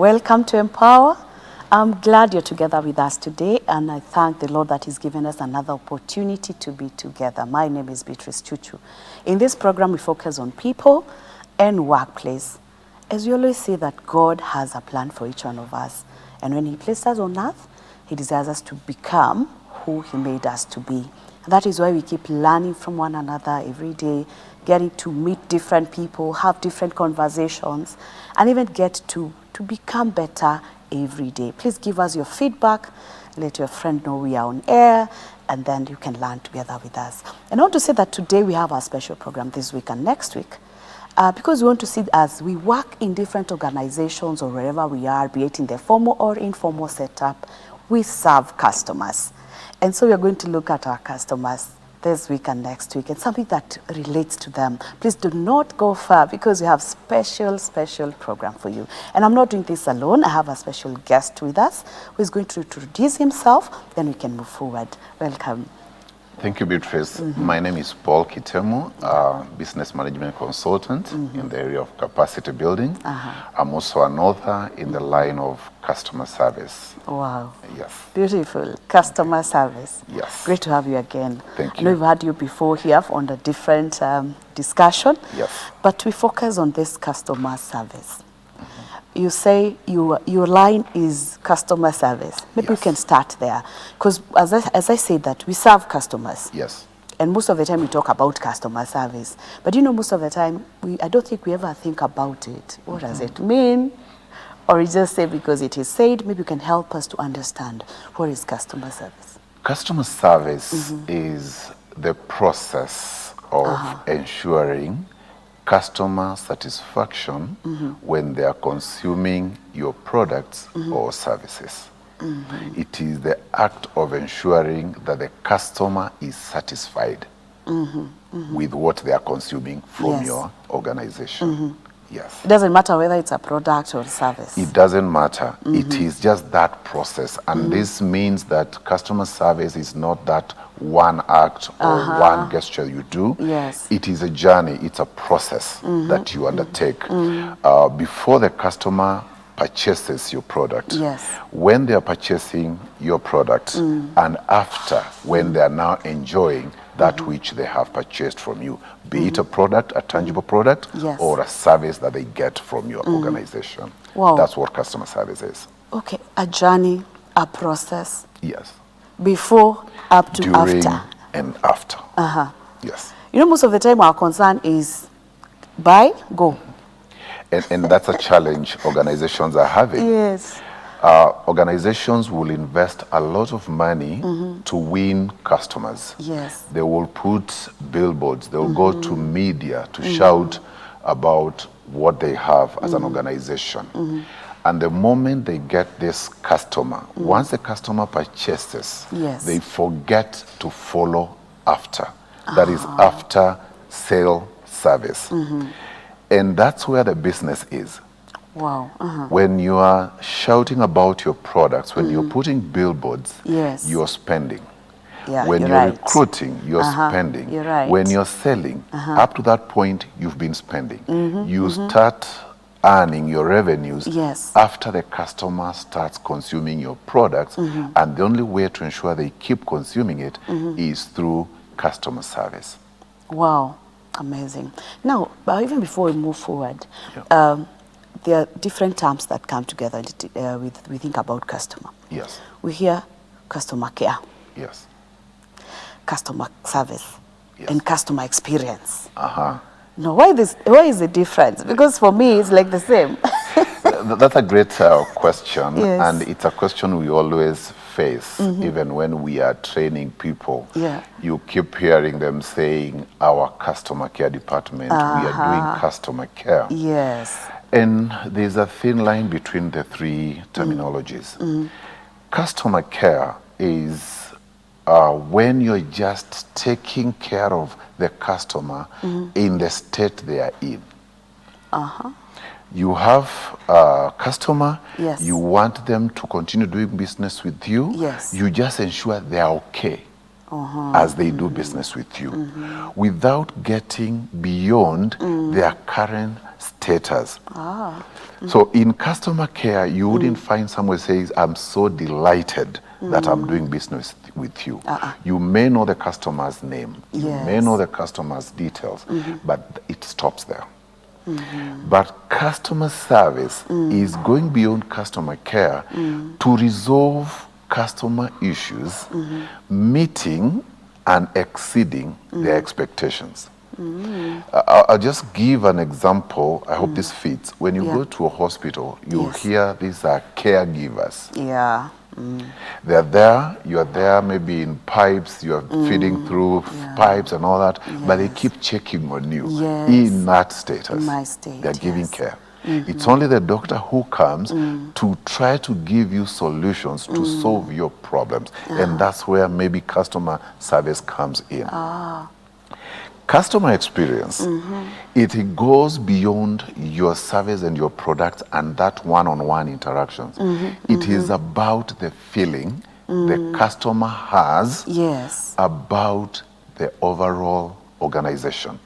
Welcome to Empower. I'm glad you're together with us today, and I thank the Lord that He's given us another opportunity to be together. My name is Beatrice Chuchu. In this program, we focus on people and workplace. As we always say that God has a plan for each one of us, and when He placed us on earth, He desires us to become who He made us to be. And that is why we keep learning from one another every day, getting to meet different people, have different conversations, and even get to become better every day. Please give us your feedback. Let your friend know we are on air, and then you can learn together with us. And I want to say that today we have our special program this week and next week, because we want to see as we work in different organizations or wherever we are, be it in the formal or informal setup, we serve customers. And so we are going to look at our customers this week and next week, and something that relates to them. Please do not go far, because we have special program for you. And I'm not doing this alone. I have a special guest with us who is going to introduce himself, then we can move forward. Welcome. Thank you, Beatrice. My name is Paul Kitemu, business management consultant in the area of capacity building. I'm also an author in the line of customer service. Wow. Yes. Beautiful. Customer service. Yes. Great to have you again. Thank I know you. we've had you before here on a different discussion. Yes. But we focus on this customer service. You say your line is customer service. Maybe we Yes. can start there. Because as I say that, we serve customers. Yes. And most of the time we talk about customer service. But you know, most of the time, I don't think we ever think about it. What does it mean? Or we just say because it is said. Maybe you can help us to understand what is customer service. Customer service is the process of ensuring customer satisfaction when they are consuming your products or services. It is the act of ensuring that the customer is satisfied with what they are consuming from Yes. your organization. Yes. It doesn't matter whether it's a product or service. It doesn't matter. It is just that process. And this means that customer service is not that one act or one gesture you do. Yes. It is a journey. It's a process that you undertake before the customer purchases your product. Yes. When they are purchasing your product and after, when they are now enjoying that which they have purchased from you, be it a product, a tangible product, Yes. or a service that they get from your organization. Wow. That's what customer service is. Okay, a journey, a process, Yes. before, up to During after. and after. Yes. You know, most of the time our concern is buy, go. And that's a challenge organizations are having. Yes. Organizations will invest a lot of money to win customers. Yes. They will put billboards, they will go to media to shout about what they have as an organization. And the moment they get this customer, once the customer purchases, Yes. they forget to follow after. That is after sale service. And that's where the business is. Wow. When you are shouting about your products, when you're putting billboards, Yes. you're spending. Yeah, When you're you're right. recruiting, you're spending. You're right. When you're selling, up to that point, you've been spending. You start earning your revenues Yes. after the customer starts consuming your products. And the only way to ensure they keep consuming it is through customer service. Wow. Amazing. Now, but even before we move forward, Yeah. there are different terms that come together we think about customer. Yes, We hear customer care, yes, customer service, Yes. and customer experience. uh-huh. Now, why is the difference? Because for me, it's like the same. That's a great question, Yes. and it's a question we always face, even when we are training people. Yeah. You keep hearing them saying, our customer care department, we are doing customer care. Yes. And there's a thin line between the three terminologies. Customer care is when you're just taking care of the customer in the state they are in. You have a customer, Yes. you want them to continue doing business with you, Yes. you just ensure they are okay as they do business with you, without getting beyond their current status. So in customer care, you wouldn't find someone says, I'm so delighted that I'm doing business with you. You may know the customer's name, you may know the customer's details, but it stops there. But customer service is going beyond customer care to resolve customer issues, meeting and exceeding their expectations. I'll just give an example. I hope this fits. When you go to a hospital, you hear these are caregivers. Yeah. They're there, you're there maybe in pipes, you're feeding through pipes and all that, but they keep checking on you in that status. In my state, they're giving care. It's only the doctor who comes to try to give you solutions to solve your problems. And that's where maybe customer service comes in. Customer experience, it goes beyond your service and your product and that one-on-one interactions. It is about the feeling the customer has about the overall organization,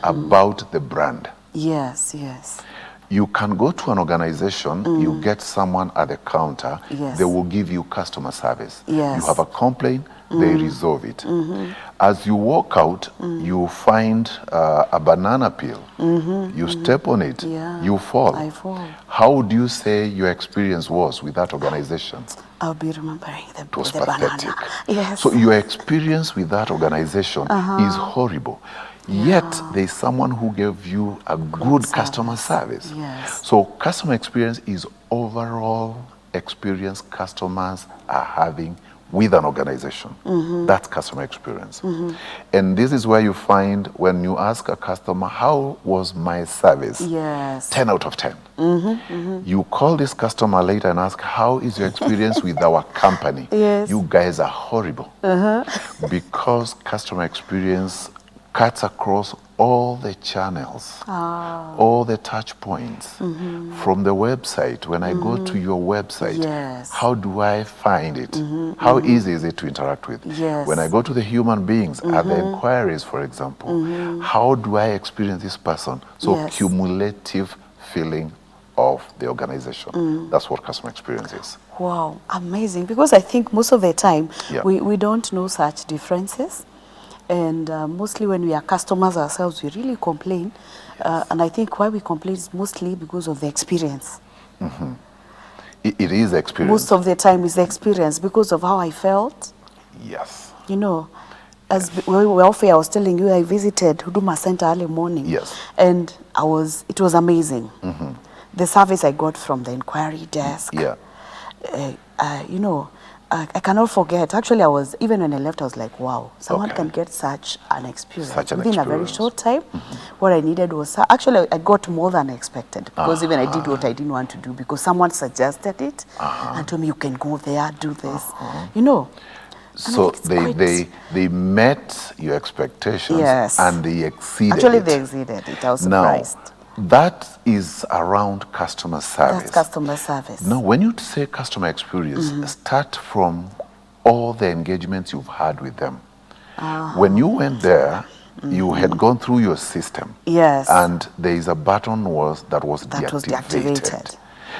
about the brand. Yes, yes. You can go to an organization, you get someone at the counter, they will give you customer service. You have a complaint, they resolve it. As you walk out, you find a banana peel. You step on it, you fall. I fall. How would you say your experience was with that organization? I'll be remembering It was the pathetic. banana. Yes. So your experience with that organization is horrible. Yet there's someone who gave you a good customer service. Yes. So customer experience is overall experience customers are having with an organization. That's customer experience. And this is where you find when you ask a customer, how was my service? Yes. 10 out of 10. You call this customer later and ask, how is your experience with our company? Yes. You guys are horrible. Because customer experience cuts across all the channels, all the touch points. From the website, when I go to your website, how do I find it? How easy is it to interact with? When I go to the human beings, are the inquiries, for example, how do I experience this person? So cumulative feeling of the organization. That's what customer experience is. Wow, amazing. Because I think most of the time, we don't know such differences. And mostly when we are customers ourselves, we really complain. And I think why we complain is mostly because of the experience. It is experience. Most of the time is the experience because of how I felt. Yes. You know, as welfare, I was telling you, I visited Huduma Center early morning. Yes. And it was amazing. The service I got from the inquiry desk. Yeah. You know, I cannot forget. Actually, even when I left, I was like, wow, someone can get such an experience. Within a very short time. What I needed was, actually, I got more than I expected. Because even I did what I didn't want to do because someone suggested it and told me, you can go there, do this. You know. So they met your expectations and they exceeded Actually, it. they exceeded it. I was surprised. Now, that is around customer service. That's customer service. Now, when you say customer experience, start from all the engagements you've had with them. When you went there, you had gone through your system. Yes. And there is a button that was deactivated.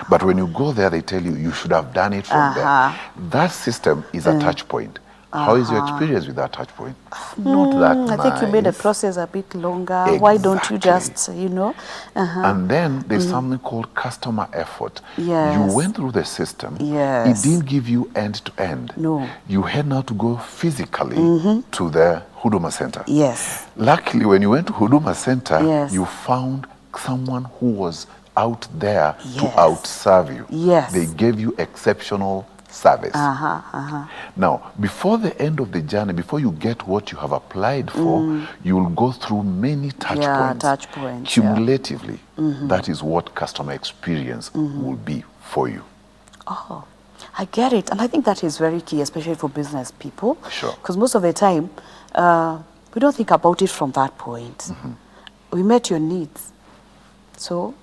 But when you go there, they tell you, you should have done it from there. That system is a touch point. How is your experience with that touch point? Not that nice. I think you made the process a bit longer. Exactly. Why don't you just, you know? And then there's something called customer effort. Yes. You went through the system. Yes. It didn't give you end to end. No. You had now to go physically to the Huduma Center. Yes. Luckily, when you went to Huduma Center, you found someone who was out there to outserve you. Yes. They gave you exceptional service. Now, before the end of the journey, before you get what you have applied for, you'll go through many touch points. Cumulatively, that is what customer experience will be for you. Oh, I get it. And I think that is very key, especially for business people. Sure. Because most of the time, we don't think about it from that point. We met your needs. So?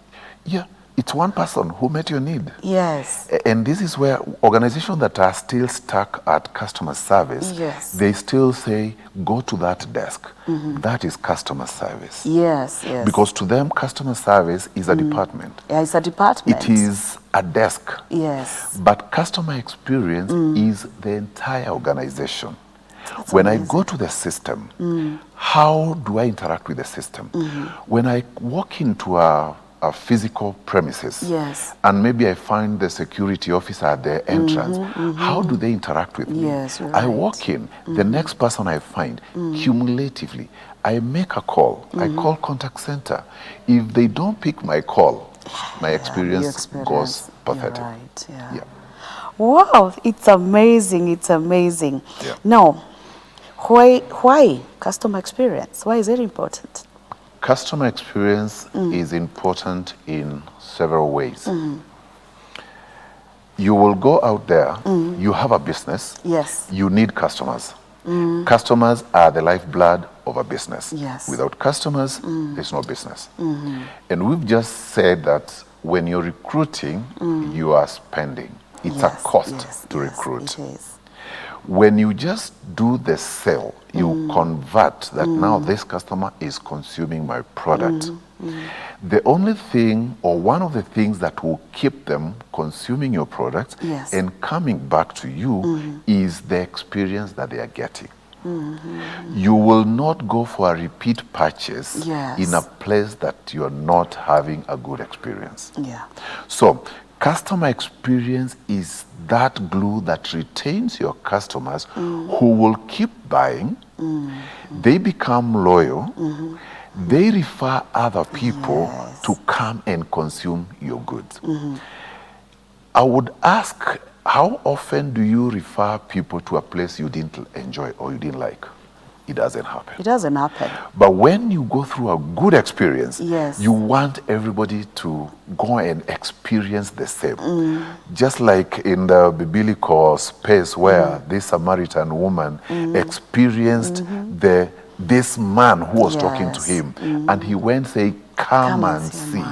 Yeah. It's one person who met your need. Yes. And this is where organizations that are still stuck at customer service, Yes. they still say, go to that desk. That is customer service. Yes, yes. Because to them, customer service is a department. Yeah, it's a department. It is a desk. Yes. But customer experience is the entire organization. That's When amazing. I go to the system, how do I interact with the system? When I walk into a physical premises, Yes. and maybe I find the security officer at the entrance, how do they interact with me? Yes, you're I right. walk in, the next person I find, cumulatively, I make a call. I call contact center. If they don't pick my call, my experience goes pathetic. You're right, yeah. Yeah. Wow, it's amazing, it's amazing. Yeah. Now, why customer experience? Why is it important? Customer experience is important in several ways. You will go out there, you have a business, Yes. you need customers. Customers are the lifeblood of a business. Yes. Without customers, there's no business. And we've just said that when you're recruiting, you are spending. It's a cost to recruit. It is. When you just do the sale, you convert that now this customer is consuming my product. The only thing, or one of the things that will keep them consuming your product Yes. and coming back to you is the experience that they are getting. You will not go for a repeat purchase Yes. in a place that you're not having a good experience. Yeah. So, customer experience is that glue that retains your customers who will keep buying. They become loyal. They refer other people to come and consume your goods. I would ask, how often do you refer people to a place you didn't enjoy or you didn't like? It doesn't happen. It doesn't happen. But when you go through a good experience, Yes. you want everybody to go and experience the same. Just like in the biblical space where this Samaritan woman experienced this man who was talking to him, and he went saying, come and see,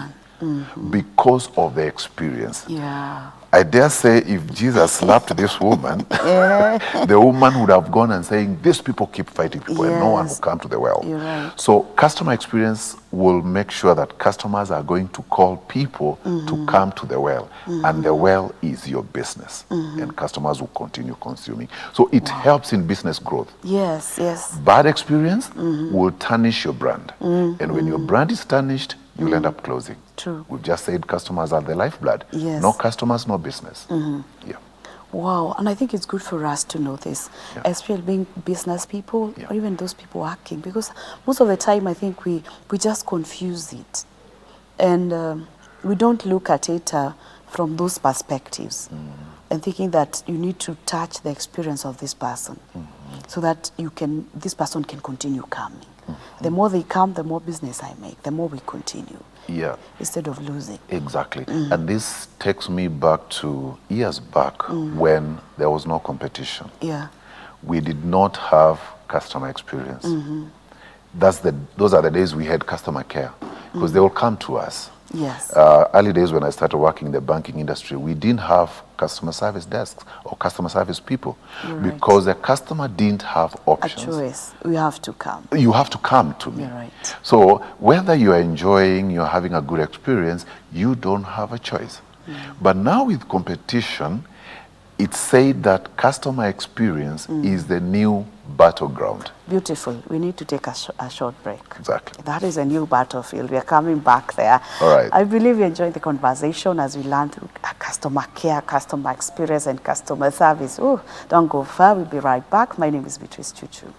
because of the experience. Yeah. I dare say if Jesus slapped this woman, the woman would have gone and saying, these people keep fighting people and no one will come to the well. You're right. So customer experience will make sure that customers are going to call people to come to the well. And the well is your business. And customers will continue consuming. So it helps in business growth. Yes, yes. Bad experience will tarnish your brand. And when your brand is tarnished, you'll end up closing. True. We've just said customers are the lifeblood. Yes. No customers, no business. Yeah. Wow, and I think it's good for us to know this, especially being business people or even those people working, because most of the time I think we just confuse it. And we don't look at it from those perspectives and thinking that you need to touch the experience of this person so that this person can continue coming. The more they come, the more business I make, the more we continue. Yeah. Instead of losing. Exactly. And this takes me back to years back when there was no competition. Yeah. We did not have customer experience. Those are the days we had customer care because they will come to us. Yes. Early days when I started working in the banking industry, we didn't have customer service desks or customer service people because the customer didn't have options. A choice. We have to come. You have to come to me. You're right. So whether you're enjoying, you're having a good experience, you don't have a choice. But now with competition, it's said that customer experience is the new battleground. Beautiful. We need to take a short break. Exactly. That is a new battlefield. We are coming back there. All right. I believe you enjoyed the conversation as we learned customer care, customer experience, and customer service. Oh, don't go far. We'll be right back. My name is Beatrice Chuchu.